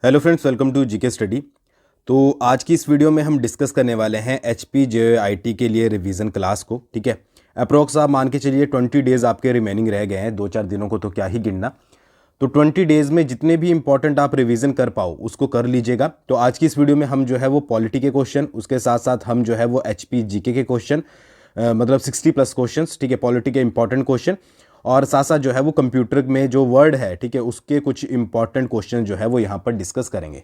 Hello friends, welcome to GK study. तो आज की इस वीडियो में हम डिस्कस करने वाले हैं एचपी जेईआईटी के लिए रिवीजन क्लास को। ठीक है, अप्रोक्स आप मान के चलिए 20 डेज़ आपके रिमेनिंग रह गए हैं, 2-4 दिनों को तो क्या ही गिनना। तो 20 डेज़ में जितने भी इंपॉर्टेंट आप रिवीजन कर पाओ उसको कर लीजिएगा। तो आज की इस वीडियो में हम जो है वो पॉलिटी के क्वेश्चन, उसके साथ साथ हम जो है वो एचपी जीके के क्वेश्चन, मतलब 60+ क्वेश्चन, ठीक है, पॉलिटी के इंपॉर्टेंट क्वेश्चन, और साथ साथ जो है वो कंप्यूटर में जो वर्ड है, ठीक है, उसके कुछ इंपॉर्टेंट क्वेश्चन जो है वो यहाँ पर डिस्कस करेंगे।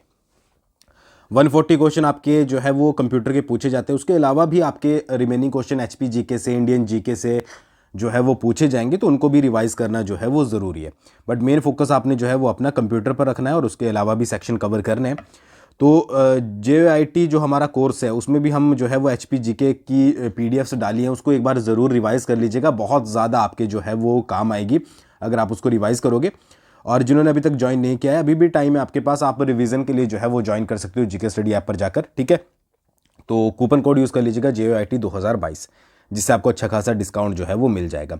140 क्वेश्चन आपके जो है वो कंप्यूटर के पूछे जाते हैं। उसके अलावा भी आपके रिमेनिंग क्वेश्चन एचपी जीके से, इंडियन जीके से जो है वो पूछे जाएंगे, तो उनको भी रिवाइज करना जो है वो ज़रूरी है। बट मेन फोकस आपने जो है वो अपना कंप्यूटर पर रखना है और उसके अलावा भी सेक्शन कवर करने हैं। तो जेईआईटी जो हमारा कोर्स है उसमें भी हम जो है वो एचपी जीके की पीडीएफ्स डाली हैं, उसको एक बार ज़रूर रिवाइज़ कर लीजिएगा। बहुत ज़्यादा आपके जो है वो काम आएगी अगर आप उसको रिवाइज़ करोगे। और जिन्होंने अभी तक ज्वाइन नहीं किया है, अभी भी टाइम है आपके पास, आप रिवीजन के लिए जो है वो ज्वाइन कर सकते हो जीके स्टडी ऐप पर जाकर। ठीक है, तो कूपन कोड यूज़ कर लीजिएगा जेईआईटी 2022, जिससे आपको अच्छा खासा डिस्काउंट जो है वो मिल जाएगा।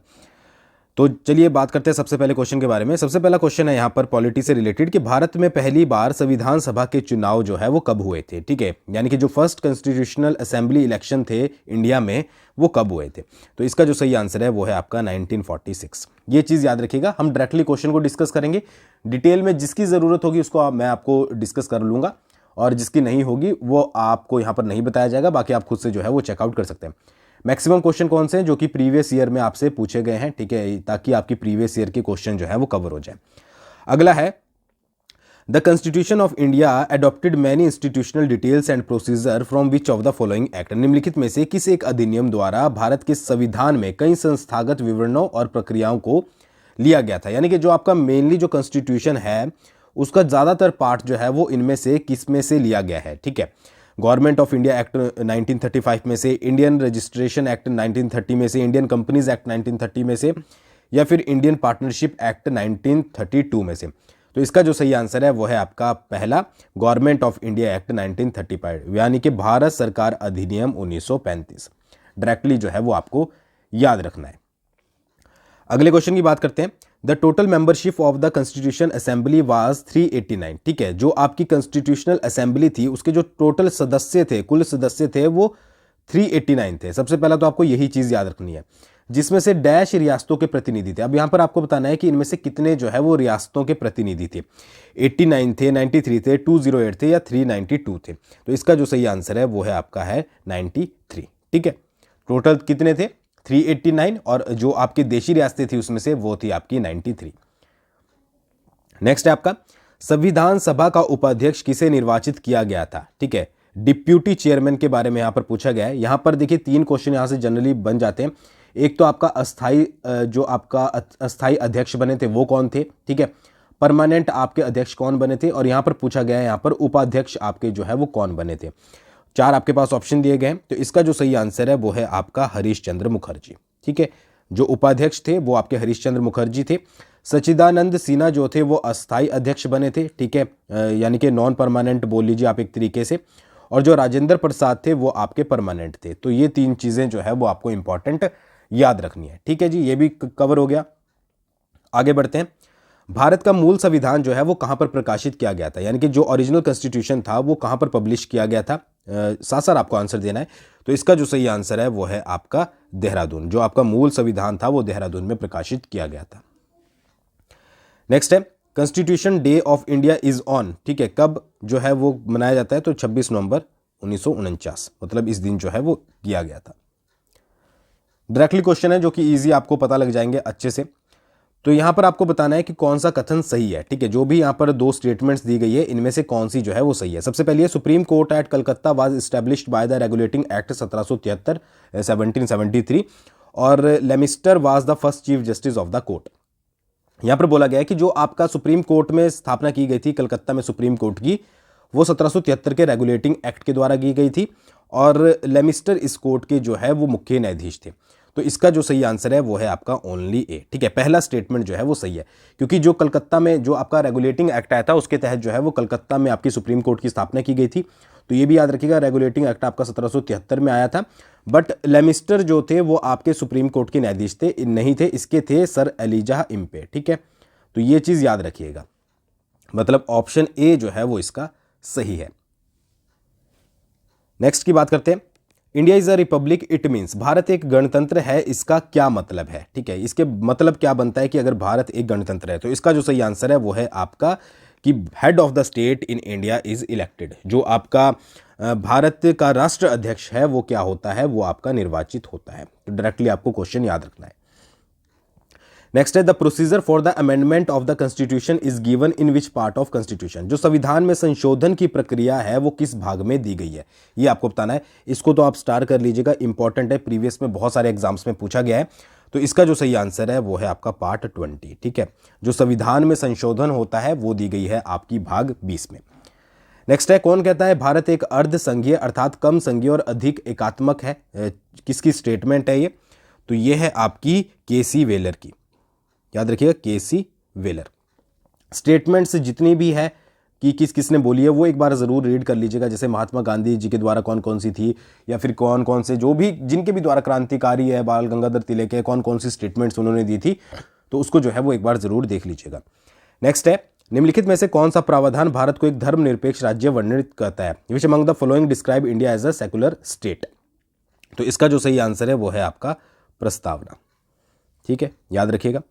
तो चलिए बात करते हैं सबसे पहले क्वेश्चन के बारे में। सबसे पहला क्वेश्चन है यहाँ पर पॉलिटी से रिलेटेड कि भारत में पहली बार संविधान सभा के चुनाव जो है वो कब हुए थे। ठीक है, यानी कि जो फर्स्ट कॉन्स्टिट्यूशनल असेंबली इलेक्शन थे इंडिया में वो कब हुए थे। तो इसका जो सही आंसर है वो है आपका 1946। ये चीज़ याद रखिएगा। हम डायरेक्टली क्वेश्चन को डिस्कस करेंगे, डिटेल में जिसकी ज़रूरत होगी उसको मैं आपको डिस्कस कर लूँगा, और जिसकी नहीं होगी वो आपको यहाँ पर नहीं बताया जाएगा। बाकी आप खुद से जो है वो चेकआउट कर सकते हैं। मैक्सिमम क्वेश्चन कौन से हैं जो कि प्रीवियस ईयर में आपसे पूछे गए हैं, ठीक है, ताकि आपकी प्रीवियस ईयर के क्वेश्चन जो है वो कवर हो जाए। अगला है the constitution of India adopted many institutional details and procedure from which of the following act. निम्नलिखित में से किस एक अधिनियम द्वारा भारत के संविधान में कई संस्थागत विवरणों और प्रक्रियाओं को लिया गया था। यानी कि जो आपका मेनली जो कॉन्स्टिट्यूशन है उसका ज़्यादातर पार्ट जो है वो इनमें से किस में से लिया गया है। ठीक है, गवर्नमेंट ऑफ इंडिया एक्ट 1935 में से, इंडियन रजिस्ट्रेशन एक्ट 1930 में से, इंडियन कंपनीज एक्ट 1930 में से, या फिर इंडियन पार्टनरशिप एक्ट 1932 में से। तो इसका जो सही आंसर है वो है आपका पहला, गवर्नमेंट ऑफ इंडिया एक्ट 1935, यानी कि भारत सरकार अधिनियम 1935। डायरेक्टली जो है वो आपको याद रखना है। अगले क्वेश्चन की बात करते हैं। The total membership of the constitution assembly was 389। ठीक है, जो आपकी कॉन्स्टिट्यूशनल असेंबली थी उसके जो टोटल सदस्य थे, कुल सदस्य थे, वो 389 थे। सबसे पहला तो आपको यही चीज याद रखनी है, जिसमें से डैश रियासतों के प्रतिनिधि थे। अब यहां पर आपको बताना है कि इनमें से कितने जो है वो रियासतों के प्रतिनिधि थे। 89 थे, 93 थे, 208 थे, या 392 थे। तो इसका जो सही आंसर है वो है आपका है 93। ठीक है, टोटल कितने थे? 389, और जो आपकी देशी रियासतें थी उसमें से वो थी आपकी 93। नेक्स्ट है आपका संविधान सभा का उपाध्यक्ष किसे निर्वाचित किया गया था। ठीक है, डिप्यूटी चेयरमैन के बारे में यहां पर पूछा गया है। यहां पर देखिए 3 क्वेश्चन यहां से जनरली बन जाते हैं। एक तो आपका अस्थाई, जो आपका अस्थाई अध्यक्ष बने थे वो कौन थे। ठीक है, परमानेंट आपके अध्यक्ष कौन बने थे, और यहां पर पूछा गया है यहां पर उपाध्यक्ष आपके जो है वो कौन बने थे। 4 आपके पास ऑप्शन दिए गए हैं। तो इसका जो सही आंसर है वो है आपका हरीश चंद्र मुखर्जी। ठीक है, जो उपाध्यक्ष थे वो आपके हरीश चंद्र मुखर्जी थे। सच्चिदानंद सिन्हा जो थे वो अस्थाई अध्यक्ष बने थे। ठीक है, यानी कि नॉन परमानेंट बोल लीजिए आप एक तरीके से। और जो राजेंद्र प्रसाद थे वो आपके परमानेंट थे। तो ये 3 चीजें जो है वो आपको इंपॉर्टेंट याद रखनी है। ठीक है जी, ये भी कवर हो गया। आगे बढ़ते हैं। भारत का मूल संविधान जो है वो कहां पर प्रकाशित किया गया था, यानी कि जो ओरिजिनल कॉन्स्टिट्यूशन था वो कहां पर पब्लिश किया गया था। साथ साथ आपको आंसर देना है। तो इसका जो सही आंसर है वो है आपका देहरादून। जो आपका मूल संविधान था वो देहरादून में प्रकाशित किया गया था। नेक्स्ट है constitution day of India is on. ठीक है, कब जो है वो मनाया जाता है? तो 26 नवंबर 1949, मतलब इस दिन जो है वो किया गया था। डायरेक्टली क्वेश्चन है जो कि इजी आपको पता लग जाएंगे अच्छे से। तो यहां पर आपको बताना है कि कौन सा कथन सही है। ठीक है, जो भी यहां पर 2 स्टेटमेंट्स दी गई है इनमें से कौन सी जो है वो सही है। सबसे पहले supreme court at Calcutta was established by the regulating act 1773 1773, और लेमिस्टर was the first chief justice of the court. यहां पर बोला गया है कि जो आपका सुप्रीम कोर्ट में स्थापना की गई थी कलकत्ता में सुप्रीम कोर्ट की, वो 1773 के रेगुलेटिंग एक्ट के द्वारा की गई थी, और लेमिस्टर इस कोर्ट के जो है वो मुख्य न्यायाधीश थे। तो इसका जो सही आंसर है वो है आपका ओनली ए। ठीक है, पहला स्टेटमेंट जो है वो सही है, क्योंकि जो कलकत्ता में जो आपका रेगुलेटिंग एक्ट आया था उसके तहत जो है वो कलकत्ता में आपकी सुप्रीम कोर्ट की स्थापना की गई थी। तो ये भी याद रखिएगा, रेगुलेटिंग एक्ट आपका 1773 में आया था, बट लेमिस्टर जो थे वो आपके सुप्रीम कोर्ट के न्यायाधीश थे नहीं थे, इसके थे सर एलिजा इम्पे। ठीक है, तो ये चीज याद रखिएगा। मतलब ऑप्शन ए जो है वो इसका सही है। नेक्स्ट की बात करते हैं। India is a republic, it means Bharat एक गणतंत्र है, इसका क्या मतलब है? ठीक है, इसके मतलब क्या बनता है कि अगर भारत एक गणतंत्र है? तो इसका जो सही आंसर है वो है आपका कि head of the state in India is elected. जो आपका भारत का राष्ट्र अध्यक्ष है वो क्या होता है? वो आपका निर्वाचित होता है। तो डायरेक्टली आपको क्वेश्चन याद रखना है। नेक्स्ट है the procedure for the amendment of the constitution is given in which part of constitution. जो संविधान में संशोधन की प्रक्रिया है वो किस भाग में दी गई है, ये आपको बताना है। इसको तो आप स्टार कर लीजिएगा, इंपॉर्टेंट है, प्रीवियस में बहुत सारे एग्जाम्स में पूछा गया है। तो इसका जो सही आंसर है वो है आपका पार्ट 20। ठीक है, जो संविधान में संशोधन होता है वो दी गई है आपकी भाग 20 में। नेक्स्ट है, कौन कहता है भारत एक अर्ध संघीय अर्थात कम संघीय और अधिक एकात्मक है? किसकी स्टेटमेंट है ये? तो ये है आपकी केसी वेलर की। याद रखिएगा, केसी वेलर। स्टेटमेंट्स जितनी भी है कि किस किसने बोली है वो एक बार ज़रूर रीड कर लीजिएगा। जैसे महात्मा गांधी जी के द्वारा कौन कौन सी थी, या फिर कौन कौन से जो भी जिनके भी द्वारा क्रांतिकारी है, बाल गंगाधर तिलक है, कौन कौन सी स्टेटमेंट्स उन्होंने दी थी, तो उसको जो है वो एक बार ज़रूर देख लीजिएगा। नेक्स्ट है, निम्नलिखित में से कौन सा प्रावधान भारत को एक धर्मनिरपेक्ष राज्य वर्णित करता है? Which among the following describe India as a secular state? तो इसका जो सही आंसर है वो है आपका प्रस्तावना। ठीक है, याद रखिएगा।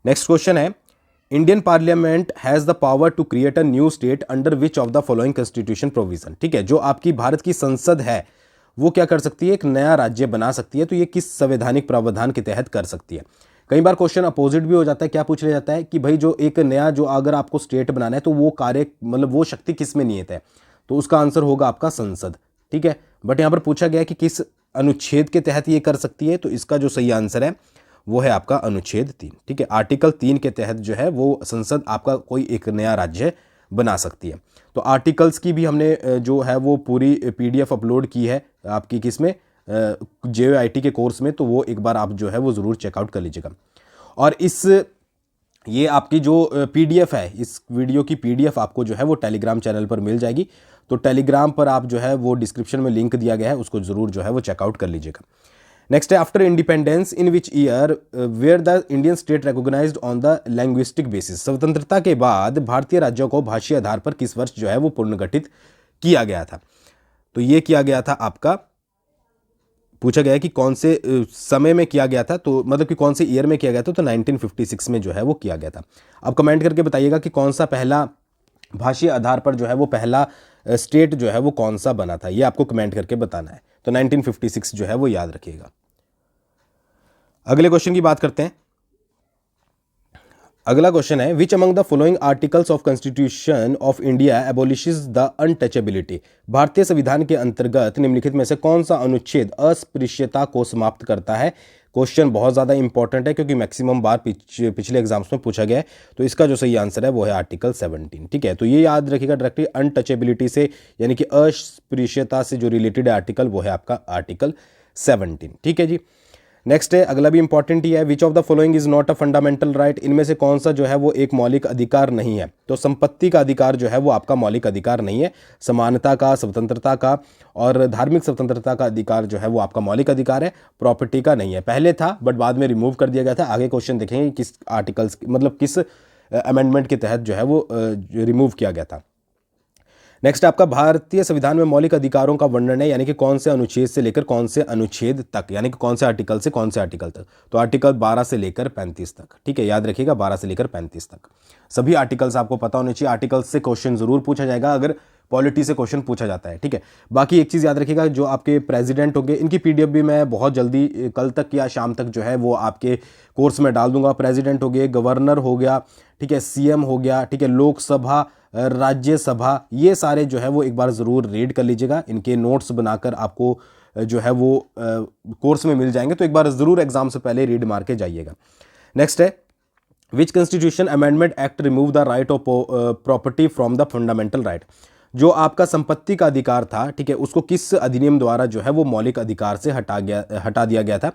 नेक्स्ट क्वेश्चन है, Indian parliament has the power to create a new state under which of the following constitution provision? ठीक है, जो आपकी भारत की संसद है वो क्या कर सकती है? एक नया राज्य बना सकती है। तो ये किस संवैधानिक प्रावधान के तहत कर सकती है? कई बार क्वेश्चन अपोजिट भी हो जाता है। क्या पूछ लिया जाता है कि भाई जो एक नया जो अगर आपको स्टेट बनाना है तो वो कार्य मतलब वो शक्ति किस में निहित है? तो उसका आंसर होगा आपका संसद। ठीक है, बट यहाँ पर पूछा गया कि किस अनुच्छेद के तहत ये कर सकती है? तो इसका जो सही आंसर है वो है आपका अनुच्छेद 3। ठीक है, आर्टिकल 3 के तहत जो है वो संसद आपका कोई एक नया राज्य बना सकती है। तो आर्टिकल्स की भी हमने जो है वो पूरी PDF अपलोड की है आपकी किसमें, JOIT के कोर्स में। तो वो एक बार आप जो है वो ज़रूर चेकआउट कर लीजिएगा। और ये आपकी जो PDF है, इस वीडियो की PDF आपको जो है वो टेलीग्राम चैनल पर मिल जाएगी। तो टेलीग्राम पर आप जो है वो डिस्क्रिप्शन में लिंक दिया गया है, उसको ज़रूर जो है वो चेकआउट कर लीजिएगा। नेक्स्ट है, after independence in which year were the Indian state recognised on the linguistic basis? स्वतंत्रता के बाद भारतीय राज्यों को भाषीय आधार पर किस वर्ष जो है वो पुनर्गठित किया गया था? तो ये किया गया था आपका, पूछा गया है कि कौन से समय में किया गया था, तो मतलब कि कौन से ईयर में किया गया था? तो 1956 में जो है वो किया गया था। अब कमेंट करके बताइएगा कि कौन सा पहला भाषीय आधार पर जो है वो पहला स्टेट जो है वो कौन सा बना था, ये आपको कमेंट करके बताना है। तो 1956 जो है वो याद रखिएगा। अगले क्वेश्चन की बात करते हैं। अगला क्वेश्चन है, which among the following articles of constitution of India abolishes the untouchability? भारतीय संविधान के अंतर्गत निम्नलिखित में से कौन सा अनुच्छेद अस्पृश्यता को समाप्त करता है? क्वेश्चन बहुत ज़्यादा इंपॉर्टेंट है क्योंकि मैक्सिमम बार पिछले एग्जाम्स में पूछा गया है। तो इसका जो सही आंसर है वो है आर्टिकल 17। ठीक है, तो ये याद रखिएगा डायरेक्टली अनटचेबिलिटी से यानी कि अस्पृश्यता से जो रिलेटेड आर्टिकल वो है आपका आर्टिकल 17। ठीक है जी। नेक्स्ट है, अगला भी इंपॉर्टेंट ही है, which of the following is not a fundamental right? इनमें से कौन सा जो है वो एक मौलिक अधिकार नहीं है? तो संपत्ति का अधिकार जो है वो आपका मौलिक अधिकार नहीं है। समानता का, स्वतंत्रता का और धार्मिक स्वतंत्रता का अधिकार जो है वो आपका मौलिक अधिकार है, प्रॉपर्टी का नहीं है। पहले था बट बाद में रिमूव कर दिया गया था। आगे क्वेश्चन देखेंगे किस आर्टिकल्स मतलब किस अमेंडमेंट के तहत जो है वो रिमूव किया गया था। नेक्स्ट आपका भारतीय संविधान में मौलिक अधिकारों का वर्णन है, यानी कि कौन से अनुच्छेद से लेकर कौन से अनुच्छेद तक, यानी कि कौन से आर्टिकल से कौन से आर्टिकल तक? तो आर्टिकल 12 से लेकर 35 तक। ठीक है, याद रखिएगा 12 से लेकर 35 तक सभी आर्टिकल्स आपको पता होने चाहिए। आर्टिकल्स से क्वेश्चन जरूर पूछा जाएगा अगर पॉलिटी से क्वेश्चन पूछा जाता है। ठीक है, बाकी एक चीज़ याद रखिएगा, जो आपके प्रेसिडेंट होंगे इनकी PDF भी मैं बहुत जल्दी कल तक या शाम तक जो है वो आपके कोर्स में डाल दूंगा। प्रेसिडेंट हो गए, गवर्नर हो गया, ठीक है, CM हो गया, ठीक है, लोकसभा, राज्यसभा, ये सारे जो है वो एक बार ज़रूर रीड कर लीजिएगा। इनके नोट्स बनाकर आपको जो है वो कोर्स में मिल जाएंगे, तो एक बार ज़रूर एग्जाम से पहले रीड मार के जाइएगा। नेक्स्ट है, which constitution amendment act remove the right of property from the fundamental right? जो आपका संपत्ति का अधिकार था, ठीक है, उसको किस अधिनियम द्वारा जो है वो मौलिक अधिकार से हटा दिया गया था?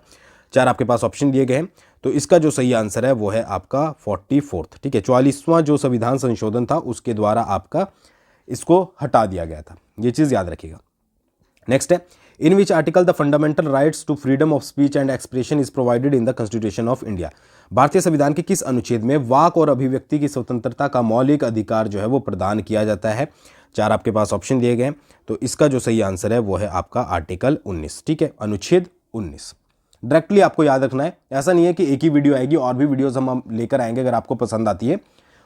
4 आपके पास ऑप्शन दिए गए हैं। तो इसका जो सही आंसर है वो है आपका 44th। ठीक है, 44वां जो संविधान संशोधन था उसके द्वारा आपका इसको हटा दिया गया था। ये चीज़ याद रखिएगा। नेक्स्ट है, in which article the fundamental rights to freedom of speech and expression is provided in the constitution of India. भारतीय संविधान के किस अनुच्छेद में वाक और अभिव्यक्ति की स्वतंत्रता का मौलिक अधिकार जो है वो प्रदान किया जाता है। 4 आपके पास ऑप्शन दिए गए हैं, तो इसका जो सही आंसर है वो है आपका आर्टिकल 19, ठीक है, अनुच्छेद 19। डायरेक्टली आपको याद रखना है, ऐसा नहीं है कि एक ही वीडियो आएगी, और भी वीडियोस हम लेकर आएंगे। अगर आपको पसंद आती है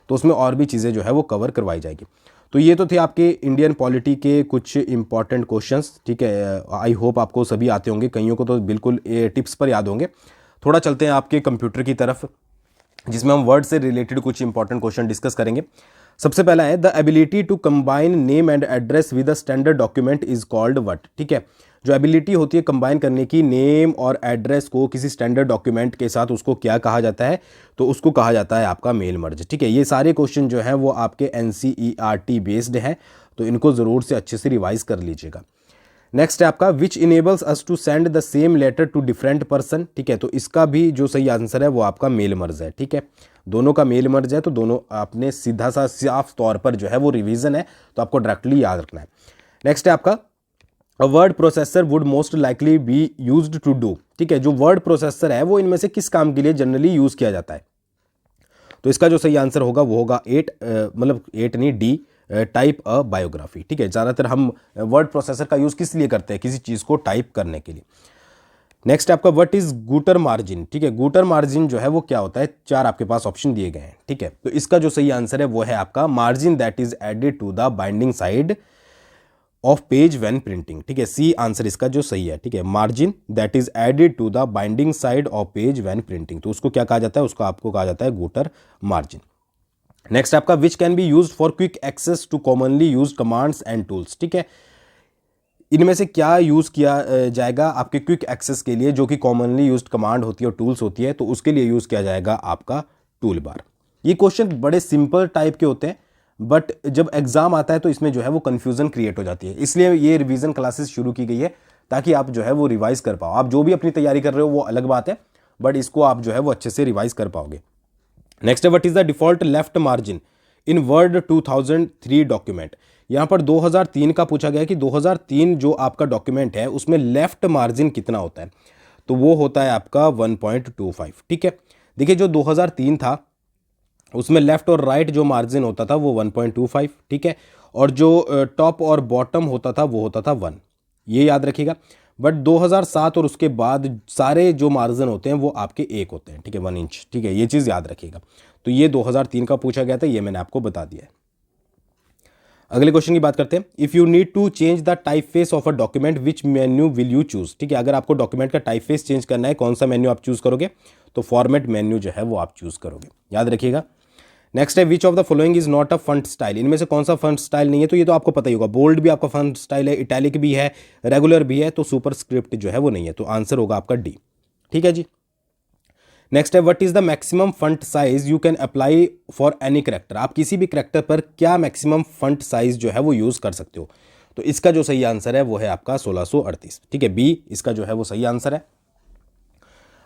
तो उसमें और भी चीज़ें जो है वो कवर करवाई जाएगी। तो ये तो थे आपके इंडियन पॉलिटी के कुछ इंपॉर्टेंट क्वेश्चंस, ठीक है। आई होप आपको सभी आते होंगे, कईयों को तो बिल्कुल टिप्स पर याद होंगे। थोड़ा चलते हैं आपके कंप्यूटर की तरफ, जिसमें हम वर्ड से रिलेटेड कुछ इंपॉर्टेंट क्वेश्चन डिस्कस करेंगे। सबसे पहला है the ability to combine name and address with a standard document is called what, ठीक है। जो एबिलिटी होती है कंबाइन करने की नेम और एड्रेस को किसी स्टैंडर्ड डॉक्यूमेंट के साथ, उसको क्या कहा जाता है, तो उसको कहा जाता है आपका मेल मर्ज, ठीक है। ये सारे क्वेश्चन जो हैं वो आपके NCERT बेस्ड हैं, तो इनको ज़रूर से अच्छे से रिवाइज कर लीजिएगा। नेक्स्ट है आपका which enables us to send the same letter to different person, ठीक है। तो इसका भी जो सही आंसर है वो आपका मेल मर्ज है, ठीक है। दोनों का मेल मर्ज है, तो दोनों आपने सीधा सा साफ तौर पर जो है वो रिवीजन है, तो आपको डायरेक्टली याद रखना है। नेक्स्ट है आपका a word processor would most likely be used to do, ठीक है। जो वर्ड प्रोसेसर है वो इनमें से किस काम के लिए जनरली यूज किया जाता है, तो इसका जो सही आंसर होगा वो होगा 8, मतलब 8 नहीं, D, टाइप अ बायोग्राफी, ठीक है। ज़्यादातर हम वर्ड प्रोसेसर का यूज़ किस लिए करते हैं, किसी चीज़ को टाइप करने के लिए। नेक्स्ट आपका व्हाट इज गूटर मार्जिन, ठीक है। गूटर मार्जिन जो है वो क्या होता है, 4 आपके पास ऑप्शन दिए गए हैं, ठीक है। तो इसका जो सही आंसर है वो है आपका margin that is added to the binding side of page when printing, ठीक है। सी आंसर इसका जो सही है, ठीक है। Margin that is added to the binding side of page when printing, तो उसको क्या कहा जाता है, उसको आपको कहा जाता है गूटर मार्जिन। नेक्स्ट आपका which can be used for quick access to commonly use commands and tools, ठीक है। इनमें से क्या यूज किया जाएगा आपके क्विक एक्सेस के लिए, जो कि कॉमनली यूज्ड कमांड होती है और टूल्स होती है, तो उसके लिए यूज किया जाएगा आपका टूल बार। ये क्वेश्चन बड़े सिंपल टाइप के होते हैं, बट जब एग्जाम आता है तो इसमें जो है वो कंफ्यूजन क्रिएट हो जाती है। इसलिए ये रिवीजन क्लासेस शुरू की गई है, ताकि आप जो है वो रिवाइज कर पाओ। आप जो भी अपनी तैयारी कर रहे हो वो अलग बात है, बट इसको आप जो है वो अच्छे से रिवाइज कर पाओगे। नेक्स्ट है what is the default left margin in word 2003 document. यहाँ पर 2003 का पूछा गया कि 2003 जो आपका डॉक्यूमेंट है उसमें लेफ्ट मार्जिन कितना होता है, तो वो होता है आपका 1.25, ठीक है। देखिए जो 2003 था उसमें लेफ्ट और राइट जो मार्जिन होता था वो 1.25, ठीक है, और जो टॉप और बॉटम होता था वो होता था 1, ये याद रखिएगा। बट 2007 और उसके बाद सारे जो मार्जिन होते हैं वो आपके 1 होते हैं, ठीक है, 1 इंच, ठीक है, ये चीज़ याद रखिएगा। तो ये 2003 का पूछा गया था, ये मैंने आपको बता दिया है। अगले क्वेश्चन की बात करते हैं। If you need to change the typeface of a document which menu will you choose, ठीक है। अगर आपको डॉक्यूमेंट का टाइप फेस चेंज करना है, कौन सा मेन्यू आप चूज करोगे, तो फॉर्मेट मेन्यू जो है वो आप चूज करोगे, याद रखिएगा। नेक्स्ट है which of the following is not a font style, इनमें से कौन सा फॉन्ट स्टाइल नहीं है, तो ये तो आपको पता ही होगा। बोल्ड भी आपका फॉन्ट स्टाइल है, इटैलिक भी है, रेगुलर भी है, तो सुपर स्क्रिप्ट जो है वो नहीं है, तो आंसर होगा आपका D, ठीक है जी। नेक्स्ट है what is the maximum font size you can apply for any character, आप किसी भी कैरेक्टर पर क्या मैक्सिमम फॉन्ट साइज जो है वो यूज कर सकते हो, तो इसका जो सही आंसर है वो है आपका 1638, ठीक है। B इसका जो है वो सही आंसर है।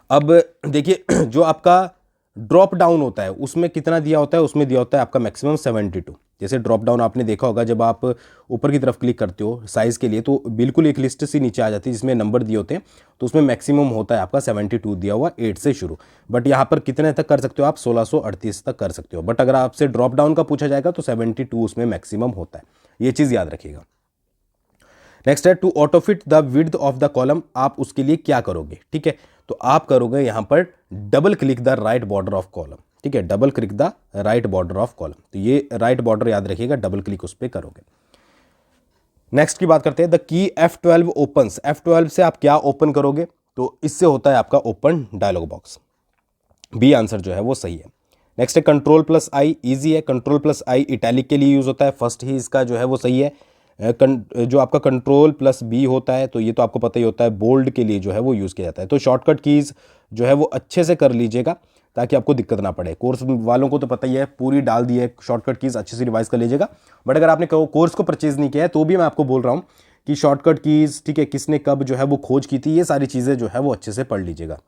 अब देखिए जो आपका ड्रॉप डाउन होता है उसमें कितना दिया होता है, उसमें दिया होता है आपका मैक्सिमम 72। जैसे ड्रॉप डाउन आपने देखा होगा, जब आप ऊपर की तरफ क्लिक करते हो साइज़ के लिए, तो बिल्कुल एक लिस्ट सी नीचे आ जाती है जिसमें नंबर दिए होते हैं, तो उसमें मैक्सिमम होता है आपका 72 दिया हुआ, 8 से शुरू। बट यहाँ पर कितने तक कर सकते हो आप, 1638 तक कर सकते हो। बट अगर आपसे ड्रॉप डाउन का पूछा जाएगा तो 72 उसमें मैक्सिमम होता है, ये चीज़ याद रखिएगा। नेक्स्ट है to auto fit the width of the column, आप उसके लिए क्या करोगे, ठीक है। तो आप करोगे यहां पर double click the right border of column, ठीक है, double click the right border of column, तो ये राइट बॉर्डर याद रखिएगा, डबल क्लिक उस पर करोगे। नेक्स्ट की बात करते हैं, the key F12 opens, F12 से आप क्या ओपन करोगे, तो इससे होता है आपका open dialog box. B answer जो है वो सही है। नेक्स्ट है Ctrl+I, ईजी है, Ctrl+I इटैलिक के लिए यूज होता है, फर्स्ट ही इसका जो है वो सही है। जो आपका Ctrl+B होता है, तो ये तो आपको पता ही होता है, बोल्ड के लिए जो है वो यूज़ किया जाता है। तो शॉर्टकट कीज़ जो है वो अच्छे से कर लीजिएगा ताकि आपको दिक्कत ना पड़े। कोर्स वालों को तो पता ही है, पूरी डाल दी है, शॉर्टकट कीज़ अच्छे से रिवाइज कर लीजिएगा। बट अगर आपने कोर्स को परचेज नहीं किया है तो भी मैं आपको बोल रहा हूँ कि शॉर्टकट कीज़, ठीक है, किसने कब जो है वो खोज की थी, ये सारी चीज़ें जो है वो अच्छे से पढ़ लीजिएगा।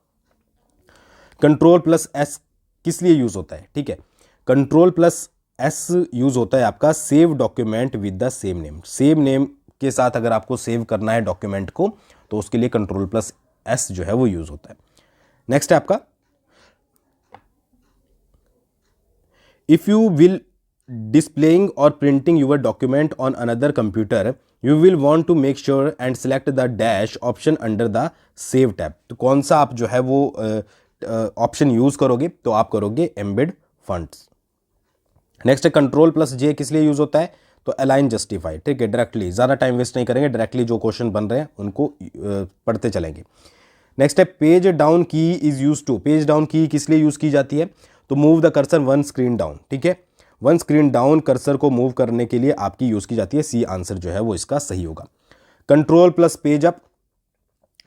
Ctrl+S किस लिए यूज़ होता है, ठीक है। Ctrl+S यूज होता है आपका save document with the same name. Same name के साथ अगर आपको सेव करना है डॉक्यूमेंट को तो उसके लिए Ctrl+S जो है वो यूज होता है। नेक्स्ट है आपका, if you will displaying or printing your document on another computer, you will want to make sure and select the dash option under the save tab। तो कौन सा आप जो है वो ऑप्शन यूज करोगे, तो आप करोगे embed fonts। नेक्स्ट है Ctrl+J किस लिए यूज होता है, तो अलाइन जस्टिफाई, ठीक है, डायरेक्टली, ज़्यादा टाइम वेस्ट नहीं करेंगे, डायरेक्टली जो क्वेश्चन बन रहे हैं उनको पढ़ते चलेंगे। नेक्स्ट है page down key is use to, page down key किस लिए यूज की जाती है, तो move the cursor one screen down, ठीक है, वन स्क्रीन डाउन कर्सर को मूव करने के लिए आपकी यूज की जाती है। सी आंसर जो है वो इसका सही होगा। Ctrl+पेज अप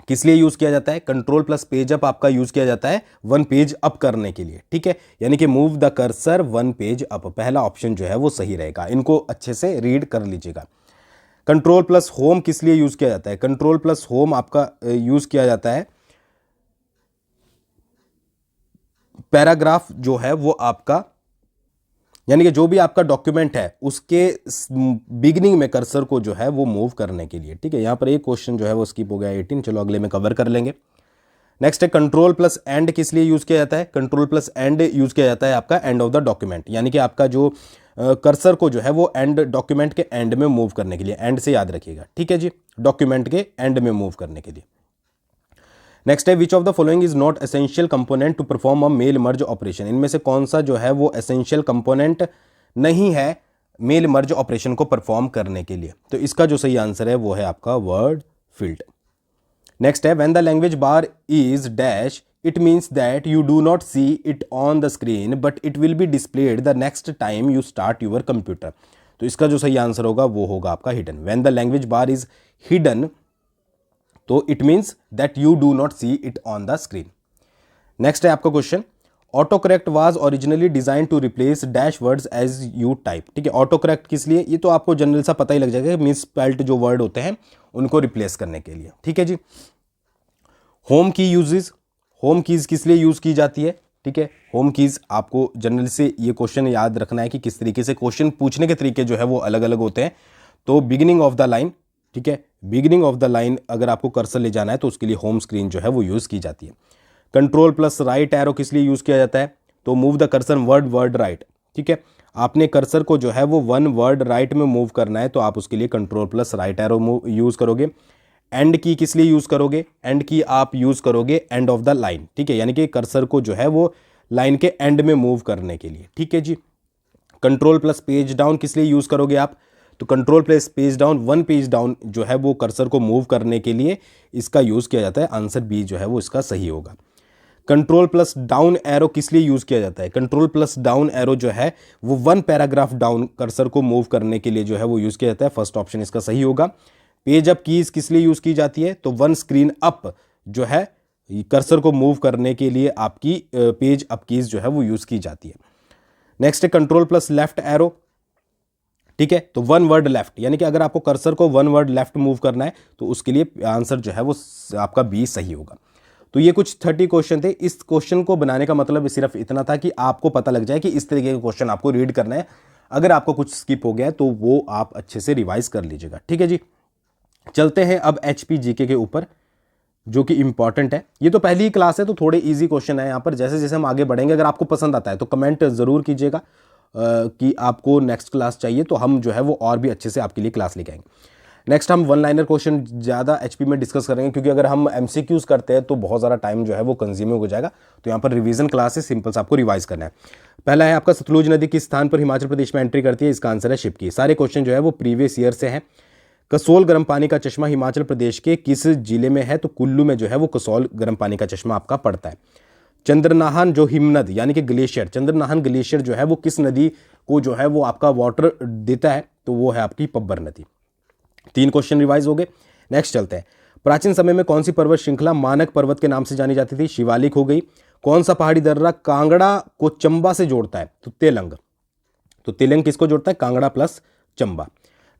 किस लिए यूज किया जाता है, Ctrl+पेज अप आपका यूज किया जाता है वन पेज अप करने के लिए, ठीक है, यानी कि move the cursor one page up, पहला ऑप्शन जो है वो सही रहेगा, इनको अच्छे से रीड कर लीजिएगा। Ctrl+होम किस लिए यूज किया जाता है, Ctrl+होम आपका यूज किया जाता है पैराग्राफ जो है वो आपका, यानी कि जो भी आपका डॉक्यूमेंट है उसके बिगिनिंग में कर्सर को जो है वो मूव करने के लिए, ठीक है। यहां पर एक क्वेश्चन जो है वो स्किप हो गया 18, चलो अगले में कवर कर लेंगे। नेक्स्ट है Ctrl+एंड किस लिए यूज किया जाता है, Ctrl+एंड यूज किया जाता है आपका एंड ऑफ द डॉक्यूमेंट, यानी कि आपका जो कर्सर को जो है वो एंड डॉक्यूमेंट के एंड में मूव करने के लिए, एंड से याद रखिएगा, ठीक है जी, डॉक्यूमेंट के एंड में मूव करने के लिए। नेक्स्ट है which of the following is not essential component to perform a mail merge operation, इनमें से कौन सा जो है वो एसेंशियल कंपोनेंट नहीं है मेल मर्ज ऑपरेशन को परफॉर्म करने के लिए, तो इसका जो सही आंसर है वो है आपका वर्ड फील्ड। नेक्स्ट है when the language bar is dash it means that you do not see it on the screen but it will be displayed the next time you start your computer, तो इसका जो सही answer होगा वो होगा आपका hidden. When the language bar is hidden तो it means that you do not see it on the screen. Next है आपका question, auto correct was originally design to replace dash words as you type, ठीक है, auto correct किस लिए, ये तो आपको जनरल सा पता ही लग जाएगा, मिस स्पेल्ड जो वर्ड होते हैं उनको रिप्लेस करने के लिए, ठीक है जी। होम की यूजेस, होम कीज किस लिए यूज की जाती है, ठीक है, होम कीज आपको जनरल से ये क्वेश्चन याद रखना है कि किस तरीके से क्वेश्चन पूछने के तरीके जो है वो अलग अलग होते हैं। तो बिगिनिंग ऑफ द लाइन, ठीक है, बिगिनिंग ऑफ द लाइन अगर आपको कर्सर ले जाना है तो उसके लिए होम स्क्रीन जो है वो यूज की जाती है। Ctrl+राइट एरो किस लिए यूज किया जाता है, तो move the cursor word right, ठीक है, आपने कर्सर को जो है वो वन वर्ड राइट में मूव करना है तो आप उसके लिए Ctrl+राइट एरो यूज करोगे। एंड की किस लिए यूज करोगे, एंड की आप यूज करोगे एंड ऑफ द लाइन, ठीक है, यानी कि कर्सर को जो है वो लाइन के एंड में मूव करने के लिए, ठीक है जी। Ctrl+पेज डाउन किस लिए यूज करोगे आप, तो Ctrl+पेज डाउन, वन पेज डाउन जो है वो कर्सर को मूव करने के लिए इसका यूज किया जाता है, आंसर बी जो है वो इसका सही होगा। Ctrl+डाउन एरो किस लिए यूज किया जाता है, Ctrl+डाउन एरो जो है वो वन पैराग्राफ डाउन कर्सर को मूव करने के लिए जो है वो यूज किया जाता है, फर्स्ट ऑप्शन इसका सही होगा। पेज अप कीज किस लिए यूज की जाती है, तो वन स्क्रीन अप जो है कर्सर को मूव करने के लिए आपकी पेज अप कीज जो है वो यूज की जाती है। नेक्स्ट है Ctrl+लेफ्ट एरो, ठीक है, तो वन वर्ड लेफ्ट, यानी कि अगर आपको कर्सर को वन वर्ड लेफ्ट मूव करना है तो उसके लिए आंसर जो है वो आपका बी सही होगा। तो ये कुछ 30 क्वेश्चन थे। इस क्वेश्चन को बनाने का मतलब सिर्फ इतना था कि आपको पता लग जाए कि इस तरीके के क्वेश्चन आपको रीड करना है, अगर आपको कुछ स्किप हो गया है तो वो आप अच्छे से रिवाइज कर लीजिएगा, ठीक है जी। चलते हैं अब HP GK के ऊपर जो कि इंपॉर्टेंट है। ये तो पहली ही क्लास है तो थोड़े इजी क्वेश्चन है यहाँ पर, जैसे जैसे हम आगे बढ़ेंगे अगर आपको पसंद आता है तो कमेंट जरूर कीजिएगा कि आपको नेक्स्ट क्लास चाहिए, तो हम जो है वो और भी अच्छे से आपके लिए क्लास लेके आएंगे। नेक्स्ट हम वन लाइनर क्वेश्चन ज़्यादा HP में डिस्कस करेंगे क्योंकि अगर हम MCQs करते हैं तो बहुत ज़्यादा टाइम जो है वो कंज्यूमिंग हो जाएगा, तो यहाँ पर रिवीजन क्लास है, सिंपल से आपको रिवाइज करना है। पहला है आपका सतलुज नदी किस स्थान पर हिमाचल प्रदेश में एंट्री करती है, इसका आंसर है शिपकी। सारे क्वेश्चन जो है वो प्रीवियस ईयर से हैं। कसोल गर्म पानी का चश्मा हिमाचल प्रदेश के किस जिले में है, तो कुल्लू में जो है वो कसोल गर्म पानी का चश्मा आपका पड़ता है। चंद्रनाहन जो हिमनद यानी कि ग्लेशियर, चंद्रनाहन ग्लेशियर जो है वो किस नदी को जो है वो आपका वाटर देता है, तो वो है आपकी पब्बर नदी। 3 क्वेश्चन रिवाइज हो गए। नेक्स्ट चलते हैं, प्राचीन समय में कौन सी पर्वत श्रृंखला मानक पर्वत के नाम से जानी जाती थी, शिवालिक हो गई। कौन सा पहाड़ी दर्रा कांगड़ा को चंबा से जोड़ता है, तो तेलंग। तो तेलंग किसको जोड़ता है, कांगड़ा प्लस चंबा।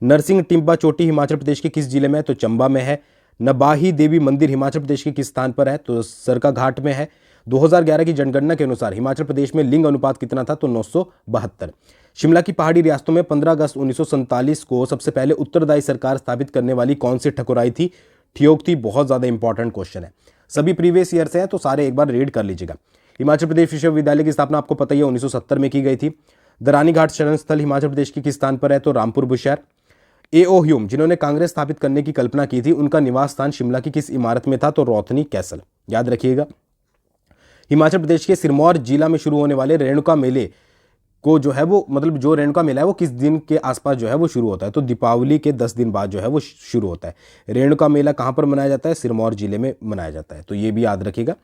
नरसिंह टिब्बा चोटी हिमाचल प्रदेश के किस जिले में है, तो चंबा में है। नबाही देवी मंदिर हिमाचल प्रदेश के किस स्थान पर है, तो सरका घाट में है। 2011 की जनगणना के अनुसार हिमाचल प्रदेश में लिंग अनुपात कितना था? तो 972। शिमला की पहाड़ी रियासतों में 15 अगस्त 1947 को सबसे पहले उत्तरदायी सरकार स्थापित करने वाली कौन सी ठकुराई थी? ठियोग थी। बहुत ज्यादा इंपॉर्टेंट क्वेश्चन है, सभी प्रीवियस ईयर से हैं तो सारे एक बार रीड कर लीजिएगा। हिमाचल प्रदेश विश्वविद्यालय की स्थापना आपको पता ही है 1970 में की गई थी। दरानी घाट शरण स्थल हिमाचल प्रदेश के किस स्थान पर है? तो रामपुर बुशहर। A.O. ह्यूम जिन्होंने कांग्रेस स्थापित करने की कल्पना की थी, उनका निवास स्थान शिमला की किस इमारत में था? तो रोथनी कैसल। याद रखिएगा। हिमाचल प्रदेश के सिरमौर जिला में शुरू होने वाले रेणुका मेले को जो है वो, मतलब जो रेणुका मेला है वो किस दिन के आसपास जो है वो शुरू होता है? तो दीपावली के 10 दिन बाद जो है वो शुरू होता है। रेणुका मेला कहाँ पर मनाया जाता है? सिरमौर जिले में मनाया जाता है, तो ये भी याद रखिएगा।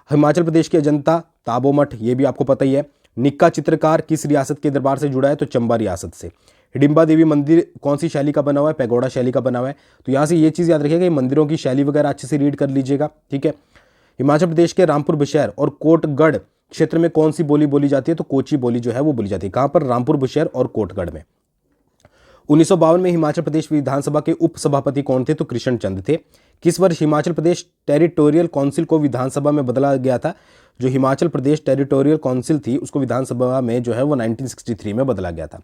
हिमाचल प्रदेश के अजंता ताबो मठ, ये भी आपको पता ही है। निक्का चित्रकार किस रियासत के दरबार से जुड़ा है? तो चंबा रियासत से। हिडिंबा देवी मंदिर कौन सी शैली का बना हुआ है? पैगोडा शैली का बना हुआ है। तो यहाँ से ये चीज़ याद रखिएगा, मंदिरों की शैली वगैरह अच्छे से रीड कर लीजिएगा, ठीक है। हिमाचल प्रदेश के रामपुर बुशहर और कोटगढ़ क्षेत्र में कौन सी बोली बोली जाती है? तो कोची बोली जो है वो बोली जाती है। कहाँ पर? रामपुर बुशहर और कोटगढ़ में। 1952 में हिमाचल प्रदेश विधानसभा के उप सभापति कौन थे? तो कृष्ण चंद थे। किस वर्ष हिमाचल प्रदेश टेरिटोरियल काउंसिल को विधानसभा में बदला गया था? जो हिमाचल प्रदेश टेरिटोरियल काउंसिल थी उसको विधानसभा में जो है वो 1963 में बदला गया था।